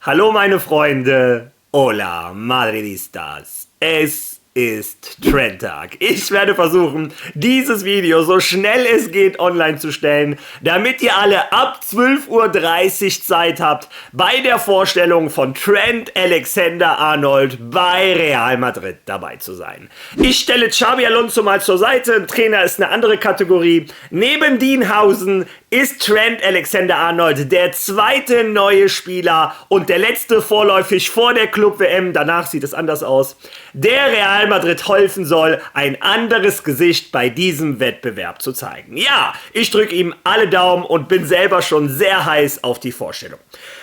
Hallo meine Freunde, hola Madridistas, es ist Trendtag. Ich werde versuchen, dieses Video so schnell es geht online zu stellen, damit ihr alle ab 12:30 Uhr Zeit habt, bei der Vorstellung von Trent Alexander-Arnold bei Real Madrid dabei zu sein. Ich stelle Xabi Alonso mal zur Seite, Trainer ist eine andere Kategorie. Neben Dienhausen ist Trent Alexander-Arnold der zweite neue Spieler und der letzte vorläufig vor der Club-WM, danach sieht es anders aus, der Real Madrid helfen soll, ein anderes Gesicht bei diesem Wettbewerb zu zeigen. Ja, ich drücke ihm alle Daumen und bin selber schon sehr heiß auf die Vorstellung.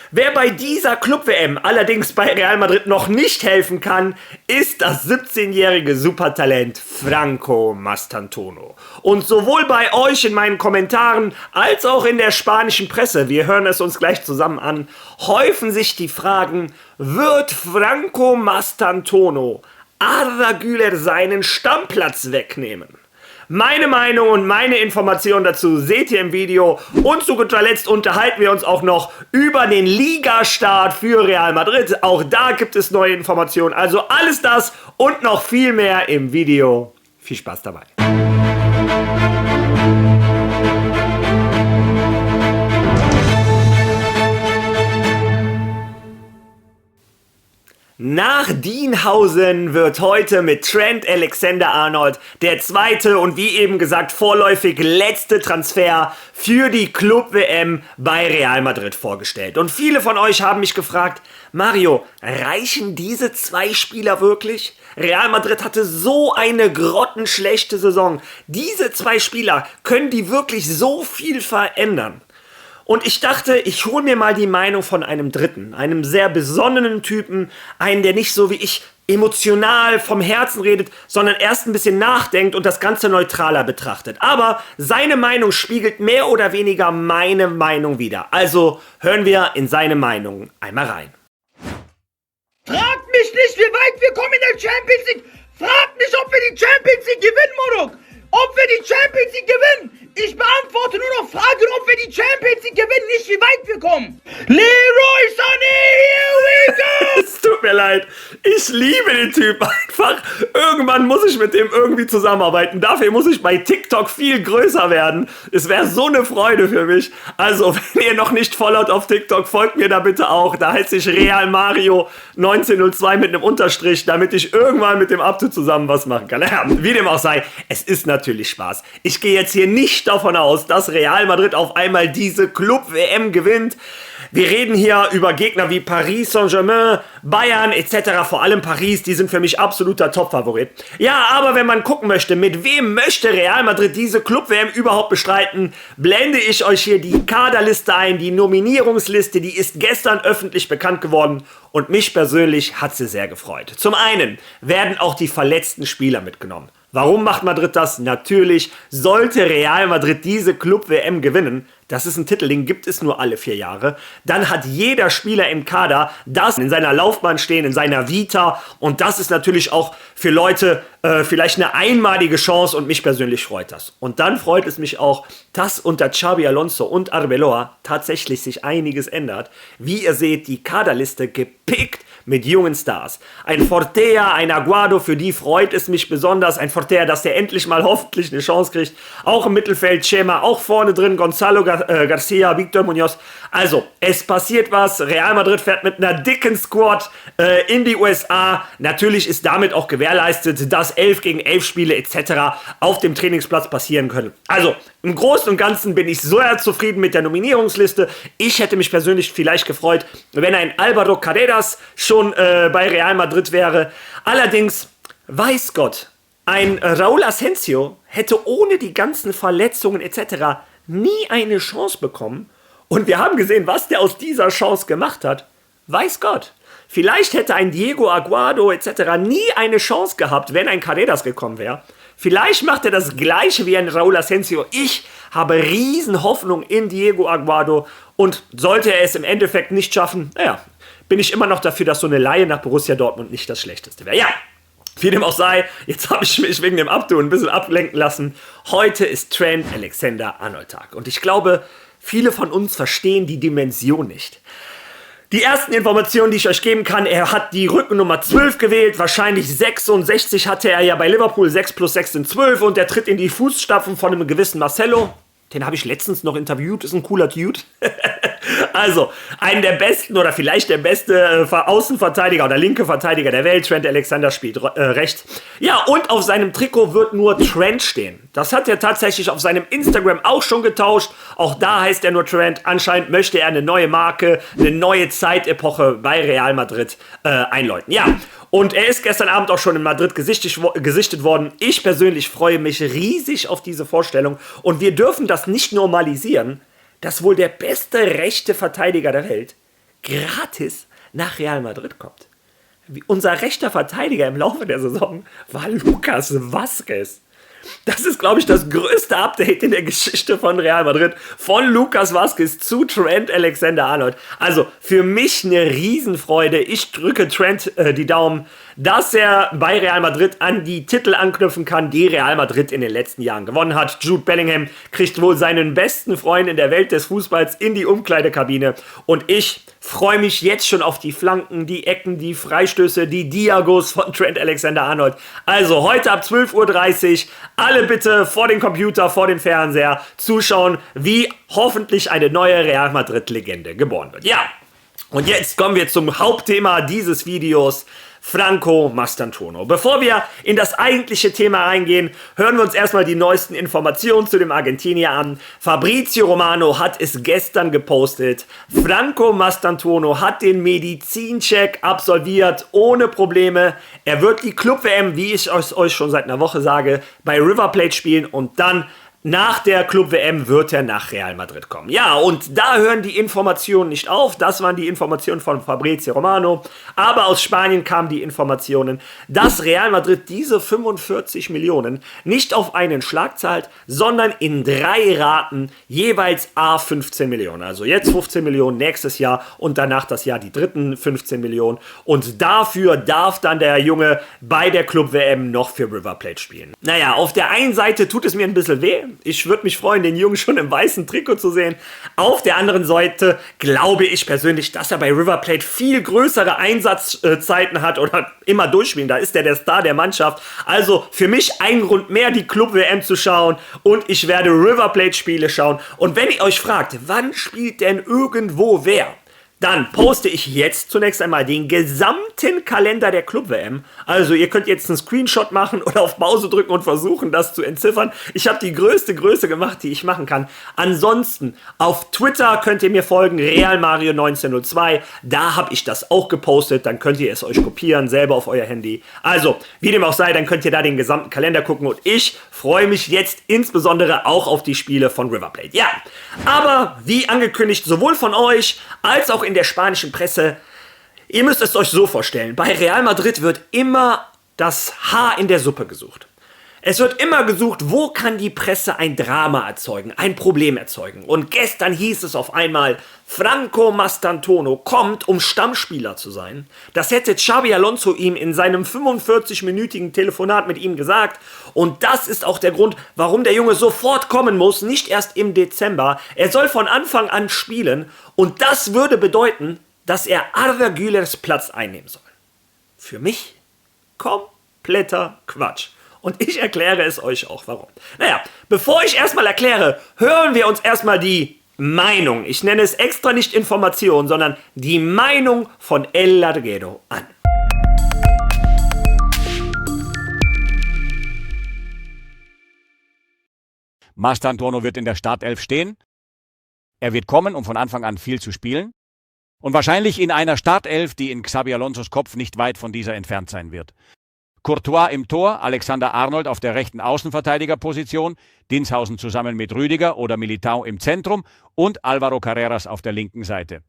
Wer bei dieser Club-WM allerdings bei Real Madrid noch nicht helfen kann, ist das 17-jährige Supertalent Franco Mastantuono. Und sowohl bei euch in meinen Kommentaren als auch in der spanischen Presse, wir hören es uns gleich zusammen an, häufen sich die Fragen, wird Franco Mastantuono Arda Güler seinen Stammplatz wegnehmen? Meine Meinung und meine Informationen dazu seht ihr im Video. Und zu guter Letzt unterhalten wir uns auch noch über den Ligastart für Real Madrid. Auch da gibt es neue Informationen. Also alles das und noch viel mehr im Video. Viel Spaß dabei. Nach Dienhausen wird heute mit Trent Alexander-Arnold der zweite und wie eben gesagt vorläufig letzte Transfer für die Club-WM bei Real Madrid vorgestellt. Und viele von euch haben mich gefragt, Mario, reichen diese zwei Spieler wirklich? Real Madrid hatte so eine grottenschlechte Saison. Diese zwei Spieler, können die wirklich so viel verändern? Und ich dachte, ich hole mir mal die Meinung von einem Dritten, einem sehr besonnenen Typen, einen, der nicht so wie ich emotional vom Herzen redet, sondern erst ein bisschen nachdenkt und das Ganze neutraler betrachtet. Aber seine Meinung spiegelt mehr oder weniger meine Meinung wider. Also hören wir in seine Meinung einmal rein. Fragt mich nicht, wie weit wir kommen in der Champions League. Fragt mich, ob wir die Champions League gewinnen, Moruk. Ob wir die Champions League gewinnen. Ich beantworte nur noch Fragen, ob wir die Champions League gewinnen, nicht wie weit wir kommen. Leroy Sané, here we go! Es tut mir leid, ich liebe den Typ einfach. Irgendwann muss ich mit dem irgendwie zusammenarbeiten. Dafür muss ich bei TikTok viel größer werden. Es wäre so eine Freude für mich. Also, wenn ihr noch nicht followt auf TikTok, folgt mir da bitte auch. Da heißt ich Real Mario 1902 mit einem Unterstrich, damit ich irgendwann mit dem Abdu zusammen was machen kann. Naja, wie dem auch sei, es ist natürlich Spaß. Ich gehe jetzt hier nicht davon aus, dass Real Madrid auf einmal diese Club-WM gewinnt. Wir reden hier über Gegner wie Paris Saint-Germain, Bayern etc. Vor allem Paris, die sind für mich absoluter Top-Favorit. Ja, aber wenn man gucken möchte, mit wem möchte Real Madrid diese Club-WM überhaupt bestreiten, blende ich euch hier die Kaderliste ein, die Nominierungsliste, die ist gestern öffentlich bekannt geworden und mich persönlich hat sie sehr gefreut. Zum einen werden auch die verletzten Spieler mitgenommen. Warum macht Madrid das? Natürlich sollte Real Madrid diese Club-WM gewinnen. Das ist ein Titel, den gibt es nur alle 4 Jahre. Dann hat jeder Spieler im Kader das in seiner Laufbahn stehen, in seiner Vita. Und das ist natürlich auch für Leute vielleicht eine einmalige Chance und mich persönlich freut das. Und dann freut es mich auch, dass unter Xabi Alonso und Arbeloa tatsächlich sich einiges ändert. Wie ihr seht, die Kaderliste gepickt mit jungen Stars. Ein Fortea, ein Aguado, für die freut es mich besonders. Ein Fortea, dass der endlich mal hoffentlich eine Chance kriegt. Auch im Mittelfeld Chema, auch vorne drin Gonzalo Garcia, Victor Munoz. Also, es passiert was. Real Madrid fährt mit einer dicken Squad in die USA. Natürlich ist damit auch gewährleistet, dass 11 gegen 11 Spiele etc. auf dem Trainingsplatz passieren können. Also, im Großen und Ganzen bin ich sehr zufrieden mit der Nominierungsliste. Ich hätte mich persönlich vielleicht gefreut, wenn ein Álvaro Carreras schon bei Real Madrid wäre. Allerdings, weiß Gott, ein Raúl Asensio hätte ohne die ganzen Verletzungen etc. nie eine Chance bekommen. Und wir haben gesehen, was der aus dieser Chance gemacht hat. Weiß Gott. Vielleicht hätte ein Diego Aguado etc. nie eine Chance gehabt, wenn ein Carreras gekommen wäre. Vielleicht macht er das gleiche wie ein Raúl Asensio. Ich habe riesen Hoffnung in Diego Aguado und sollte er es im Endeffekt nicht schaffen, naja, bin ich immer noch dafür, dass so eine Leihe nach Borussia Dortmund nicht das Schlechteste wäre. Ja, wie dem auch sei, jetzt habe ich mich wegen dem Abdu ein bisschen ablenken lassen. Heute ist Trent Alexander-Arnold Tag und ich glaube, viele von uns verstehen die Dimension nicht. Die ersten Informationen, die ich euch geben kann, er hat die Rückennummer 12 gewählt, wahrscheinlich 66 hatte er ja bei Liverpool, 6 plus 6 sind 12 und er tritt in die Fußstapfen von einem gewissen Marcelo. Den habe ich letztens noch interviewt, ist ein cooler Dude. Also, einen der besten oder vielleicht der beste Außenverteidiger oder linke Verteidiger der Welt, Trent Alexander spielt rechts. Ja, und auf seinem Trikot wird nur Trent stehen. Das hat er tatsächlich auf seinem Instagram auch schon getauscht. Auch da heißt er nur Trent. Anscheinend möchte er eine neue Marke, eine neue Zeitepoche bei Real Madrid einläuten. Ja, und er ist gestern Abend auch schon in Madrid gesichtet worden. Ich persönlich freue mich riesig auf diese Vorstellung. Und wir dürfen das nicht normalisieren, dass wohl der beste rechte Verteidiger der Welt gratis nach Real Madrid kommt. Unser rechter Verteidiger im Laufe der Saison war Lucas Vázquez. Das ist, glaube ich, das größte Update in der Geschichte von Real Madrid. Von Lucas Vázquez zu Trent Alexander-Arnold. Also für mich eine Riesenfreude. Ich drücke Trent die Daumen, dass er bei Real Madrid an die Titel anknüpfen kann, die Real Madrid in den letzten Jahren gewonnen hat. Jude Bellingham kriegt wohl seinen besten Freund in der Welt des Fußballs in die Umkleidekabine. Und ich freue mich jetzt schon auf die Flanken, die Ecken, die Freistöße, die Diagos von Trent Alexander-Arnold. Also heute ab 12:30 Uhr alle bitte vor den Computer, vor den Fernseher zuschauen, wie hoffentlich eine neue Real Madrid-Legende geboren wird. Ja, und jetzt kommen wir zum Hauptthema dieses Videos. Franco Mastantuono. Bevor wir in das eigentliche Thema reingehen, hören wir uns erstmal die neuesten Informationen zu dem Argentinier an. Fabrizio Romano hat es gestern gepostet. Franco Mastantuono hat den Medizincheck absolviert, ohne Probleme. Er wird die Club-WM, wie ich euch schon seit einer Woche sage, bei River Plate spielen und dann nach der Club-WM wird er nach Real Madrid kommen. Ja, und da hören die Informationen nicht auf. Das waren die Informationen von Fabrizio Romano. Aber aus Spanien kamen die Informationen, dass Real Madrid diese 45 Millionen nicht auf einen Schlag zahlt, sondern in 3 Raten jeweils A 15 Millionen. Also jetzt 15 Millionen, nächstes Jahr und danach das Jahr die dritten 15 Millionen. Und dafür darf dann der Junge bei der Club-WM noch für River Plate spielen. Naja, auf der einen Seite tut es mir ein bisschen weh. Ich würde mich freuen, den Jungen schon im weißen Trikot zu sehen. Auf der anderen Seite glaube ich persönlich, dass er bei River Plate viel größere Einsatzzeiten hat oder immer durchspielen. Da ist er der Star der Mannschaft. Also für mich ein Grund mehr, die Club-WM zu schauen. Und ich werde River Plate-Spiele schauen. Und wenn ihr euch fragt, wann spielt denn irgendwo wer? Dann poste ich jetzt zunächst einmal den gesamten Kalender der Club-WM. Also ihr könnt jetzt einen Screenshot machen oder auf Pause drücken und versuchen, das zu entziffern. Ich habe die größte Größe gemacht, die ich machen kann. Ansonsten, auf Twitter könnt ihr mir folgen, RealMario1902. Da habe ich das auch gepostet. Dann könnt ihr es euch kopieren, selber auf euer Handy. Also, wie dem auch sei, dann könnt ihr da den gesamten Kalender gucken. Und ich freue mich jetzt insbesondere auch auf die Spiele von River Plate. Ja, aber wie angekündigt, sowohl von euch als auch in der spanischen Presse, ihr müsst es euch so vorstellen, bei Real Madrid wird immer das Haar in der Suppe gesucht. Es wird immer gesucht, wo kann die Presse ein Drama erzeugen, ein Problem erzeugen. Und gestern hieß es auf einmal, Franco Mastantuono kommt, um Stammspieler zu sein. Das hätte Xabi Alonso ihm in seinem 45-minütigen Telefonat mit ihm gesagt. Und das ist auch der Grund, warum der Junge sofort kommen muss, nicht erst im Dezember. Er soll von Anfang an spielen. Und das würde bedeuten, dass er Arda Gülers Platz einnehmen soll. Für mich kompletter Quatsch. Und ich erkläre es euch auch, warum. Naja, bevor ich erstmal erkläre, hören wir uns erstmal die Meinung, ich nenne es extra nicht Information, sondern die Meinung von El Larguero an. Mastantuono wird in der Startelf stehen. Er wird kommen, um von Anfang an viel zu spielen. Und wahrscheinlich in einer Startelf, die in Xabi Alonsos Kopf nicht weit von dieser entfernt sein wird. Courtois im Tor, Alexander-Arnold auf der rechten Außenverteidigerposition, Dinshausen zusammen mit Rüdiger oder Militao im Zentrum und Álvaro Carreras auf der linken Seite.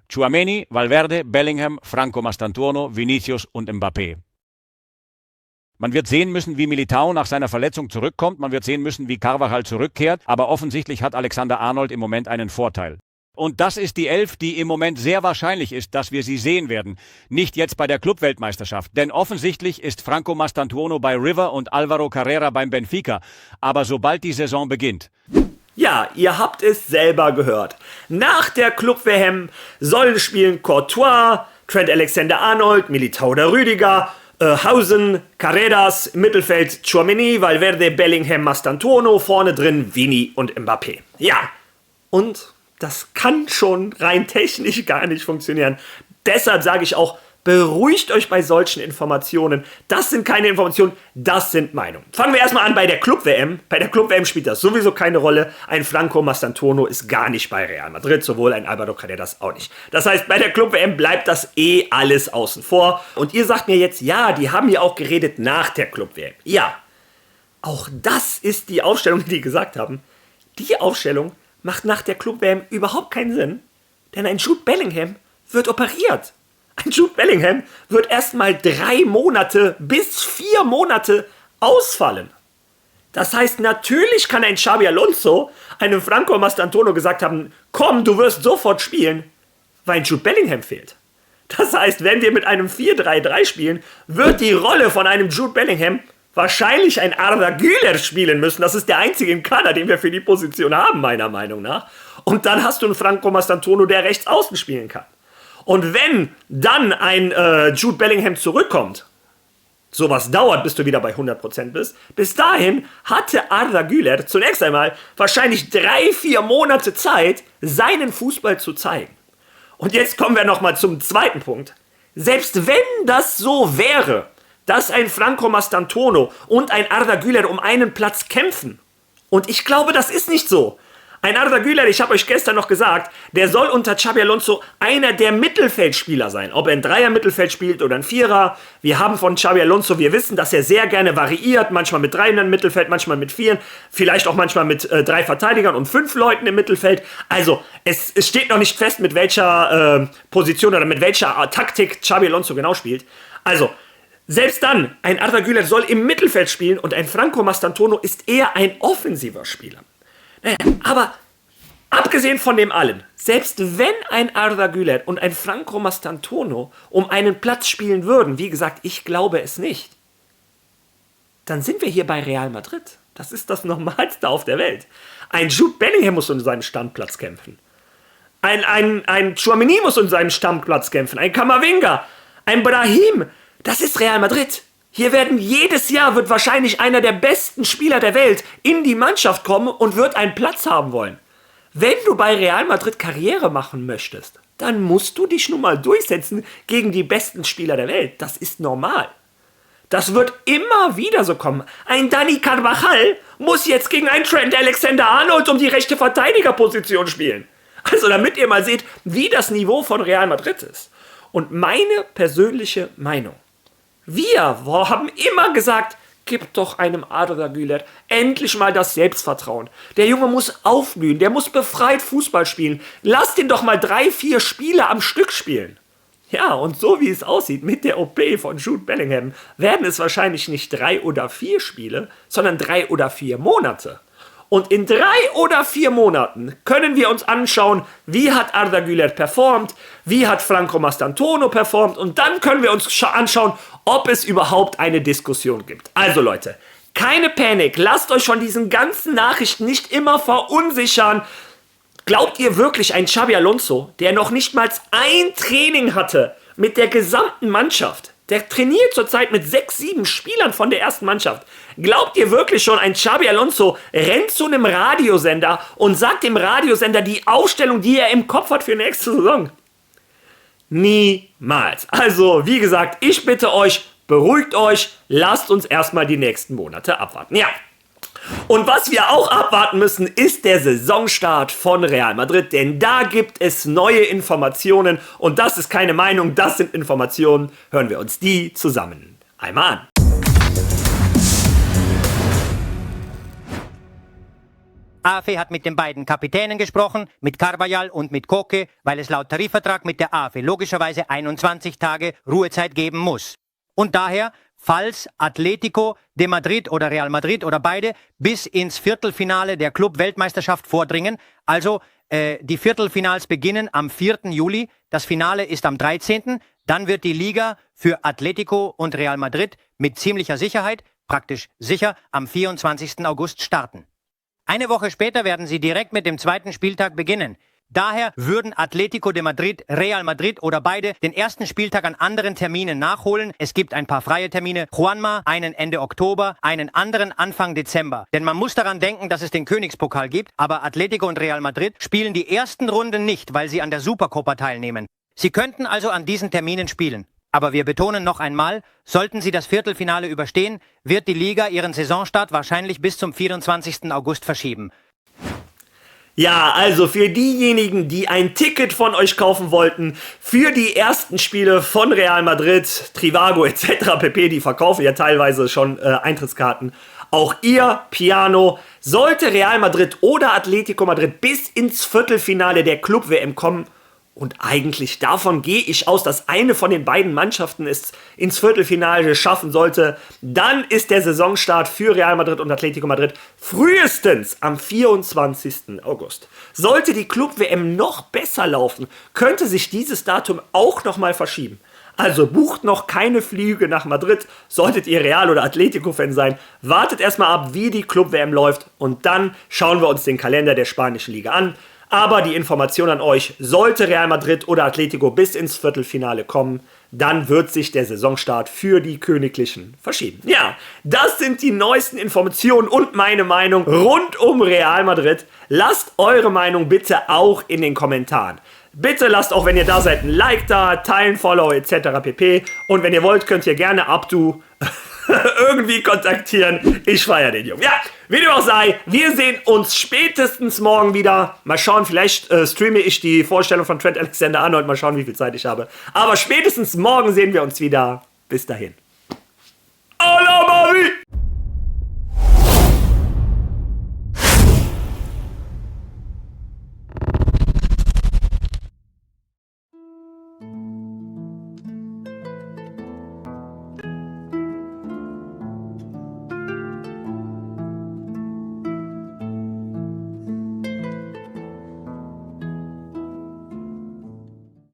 Tchouaméni, Valverde, Bellingham, Franco Mastantuono, Vinicius und Mbappé. Man wird sehen müssen, wie Militao nach seiner Verletzung zurückkommt, man wird sehen müssen, wie Carvajal zurückkehrt, aber offensichtlich hat Alexander-Arnold im Moment einen Vorteil. Und das ist die Elf, die im Moment sehr wahrscheinlich ist, dass wir sie sehen werden. Nicht jetzt bei der Clubweltmeisterschaft, denn offensichtlich ist Franco Mastantuono bei River und Álvaro Carrera beim Benfica. Aber sobald die Saison beginnt, Ja, ihr habt es selber gehört. Nach der Club-WM sollen spielen Courtois, Trent Alexander-Arnold, Militao oder Rüdiger, Hausen, Carreras, im Mittelfeld Tchouaméni, Valverde, Bellingham, Mastantuono, vorne drin Vini und Mbappé. Ja, und das kann schon rein technisch gar nicht funktionieren. Deshalb sage ich auch, beruhigt euch bei solchen Informationen. Das sind keine Informationen, das sind Meinungen. Fangen wir erstmal an bei der Club-WM. Bei der Club-WM spielt das sowieso keine Rolle. Ein Franco Mastantuono ist gar nicht bei Real Madrid, sowohl ein Alvaro Carreras auch nicht. Das heißt, bei der Club-WM bleibt das alles außen vor. Und ihr sagt mir jetzt, ja, die haben ja auch geredet nach der Club-WM. Ja, auch das ist die Aufstellung, die die gesagt haben. Die Aufstellung macht nach der Club-WM überhaupt keinen Sinn, denn ein Jude Bellingham wird operiert. Ein Jude Bellingham wird erstmal 3 Monate bis 4 Monate ausfallen. Das heißt, natürlich kann ein Xabi Alonso einem Franco Mastantuono gesagt haben, komm, du wirst sofort spielen, weil ein Jude Bellingham fehlt. Das heißt, wenn wir mit einem 4-3-3 spielen, wird die Rolle von einem Jude Bellingham wahrscheinlich ein Arda Güler spielen müssen. Das ist der einzige im Kader, den wir für die Position haben, meiner Meinung nach. Und dann hast du einen Franco Mastantuono, der rechts außen spielen kann. Und wenn dann ein Jude Bellingham zurückkommt, sowas dauert, bis du wieder bei 100% bist, bis dahin hatte Arda Güler zunächst einmal wahrscheinlich 3-4 Monate Zeit, seinen Fußball zu zeigen. Und jetzt kommen wir nochmal zum zweiten Punkt. Selbst wenn das so wäre, dass ein Franco Mastantuono und ein Arda Güler um einen Platz kämpfen, und ich glaube, das ist nicht so. Ein Arda Güler, ich habe euch gestern noch gesagt, der soll unter Xabi Alonso einer der Mittelfeldspieler sein. Ob er ein Dreier-Mittelfeld spielt oder ein Vierer. Wir haben von Xabi Alonso, wir wissen, dass er sehr gerne variiert. Manchmal mit 3 im Mittelfeld, manchmal mit 4. Vielleicht auch manchmal mit 3 Verteidigern und 5 Leuten im Mittelfeld. Also, es steht noch nicht fest, mit welcher Position oder mit welcher Taktik Xabi Alonso genau spielt. Also, selbst dann, ein Arda Güler soll im Mittelfeld spielen und ein Franco Mastantuono ist eher ein offensiver Spieler. Naja, aber abgesehen von dem allen, selbst wenn ein Arda Güler und ein Franco Mastantuono um einen Platz spielen würden, wie gesagt, ich glaube es nicht, dann sind wir hier bei Real Madrid. Das ist das Normalste auf der Welt. Ein Jude Bellingham muss um seinen Stammplatz kämpfen. Ein Tchouaméni muss um seinen Stammplatz kämpfen. Ein Camavinga, ein Brahim. Das ist Real Madrid. Hier jedes Jahr wird wahrscheinlich einer der besten Spieler der Welt in die Mannschaft kommen und wird einen Platz haben wollen. Wenn du bei Real Madrid Karriere machen möchtest, dann musst du dich nun mal durchsetzen gegen die besten Spieler der Welt. Das ist normal. Das wird immer wieder so kommen. Ein Dani Carvajal muss jetzt gegen einen Trent Alexander-Arnold um die rechte Verteidigerposition spielen. Also damit ihr mal seht, wie das Niveau von Real Madrid ist. Und meine persönliche Meinung. Wir haben immer gesagt, gib doch einem Arda Güler endlich mal das Selbstvertrauen. Der Junge muss aufblühen, der muss befreit Fußball spielen. Lasst ihn doch mal 3-4 Spiele am Stück spielen. Ja, und so wie es aussieht mit der OP von Jude Bellingham, werden es wahrscheinlich nicht 3 oder 4 Spiele, sondern 3 oder 4 Monate. Und in 3 oder 4 Monaten können wir uns anschauen, wie hat Arda Güler performt, wie hat Franco Mastantuono performt und dann können wir uns anschauen, ob es überhaupt eine Diskussion gibt. Also Leute, keine Panik, lasst euch von diesen ganzen Nachrichten nicht immer verunsichern. Glaubt ihr wirklich, ein Xabi Alonso, der noch nicht mal ein Training hatte mit der gesamten Mannschaft, der trainiert zurzeit mit 6, 7 Spielern von der ersten Mannschaft. Glaubt ihr wirklich schon, ein Xabi Alonso rennt zu einem Radiosender und sagt dem Radiosender die Aufstellung, die er im Kopf hat für nächste Saison? Niemals. Also, wie gesagt, ich bitte euch, beruhigt euch, lasst uns erstmal die nächsten Monate abwarten. Ja. Und was wir auch abwarten müssen, ist der Saisonstart von Real Madrid, denn da gibt es neue Informationen und das ist keine Meinung, das sind Informationen. Hören wir uns die zusammen einmal an. AFE hat mit den beiden Kapitänen gesprochen, mit Carvajal und mit Koke, weil es laut Tarifvertrag mit der AFE logischerweise 21 Tage Ruhezeit geben muss. Und daher, falls Atletico de Madrid oder Real Madrid oder beide bis ins Viertelfinale der Club-Weltmeisterschaft vordringen, also die Viertelfinals beginnen am 4. Juli, das Finale ist am 13., dann wird die Liga für Atletico und Real Madrid mit ziemlicher Sicherheit, praktisch sicher, am 24. August starten. Eine Woche später werden sie direkt mit dem zweiten Spieltag beginnen. Daher würden Atletico de Madrid, Real Madrid oder beide den ersten Spieltag an anderen Terminen nachholen. Es gibt ein paar freie Termine. Juanma, einen Ende Oktober, einen anderen Anfang Dezember. Denn man muss daran denken, dass es den Königspokal gibt, aber Atletico und Real Madrid spielen die ersten Runden nicht, weil sie an der Supercopa teilnehmen. Sie könnten also an diesen Terminen spielen. Aber wir betonen noch einmal, sollten sie das Viertelfinale überstehen, wird die Liga ihren Saisonstart wahrscheinlich bis zum 24. August verschieben. Ja, also für diejenigen, die ein Ticket von euch kaufen wollten, für die ersten Spiele von Real Madrid, Trivago etc. pp., die verkaufen ja teilweise schon Eintrittskarten. Auch ihr, Piano, sollte Real Madrid oder Atletico Madrid bis ins Viertelfinale der Club-WM kommen, und eigentlich davon gehe ich aus, dass eine von den beiden Mannschaften es ins Viertelfinale schaffen sollte, dann ist der Saisonstart für Real Madrid und Atletico Madrid frühestens am 24. August. Sollte die Club-WM noch besser laufen, könnte sich dieses Datum auch nochmal verschieben. Also bucht noch keine Flüge nach Madrid, solltet ihr Real- oder Atletico-Fan sein. Wartet erstmal ab, wie die Club-WM läuft, und dann schauen wir uns den Kalender der spanischen Liga an. Aber die Information an euch, sollte Real Madrid oder Atletico bis ins Viertelfinale kommen, dann wird sich der Saisonstart für die Königlichen verschieben. Ja, das sind die neuesten Informationen und meine Meinung rund um Real Madrid. Lasst eure Meinung bitte auch in den Kommentaren. Bitte lasst auch, wenn ihr da seid, ein Like da, teilen, Follow etc. pp. Und wenn ihr wollt, könnt ihr gerne Abdu irgendwie kontaktieren. Ich feiere den Jungen. Ja, wie dem auch sei, wir sehen uns spätestens morgen wieder. Mal schauen, vielleicht streame ich die Vorstellung von Trent Alexander-Arnold. Mal schauen, wie viel Zeit ich habe. Aber spätestens morgen sehen wir uns wieder. Bis dahin. A la Marie!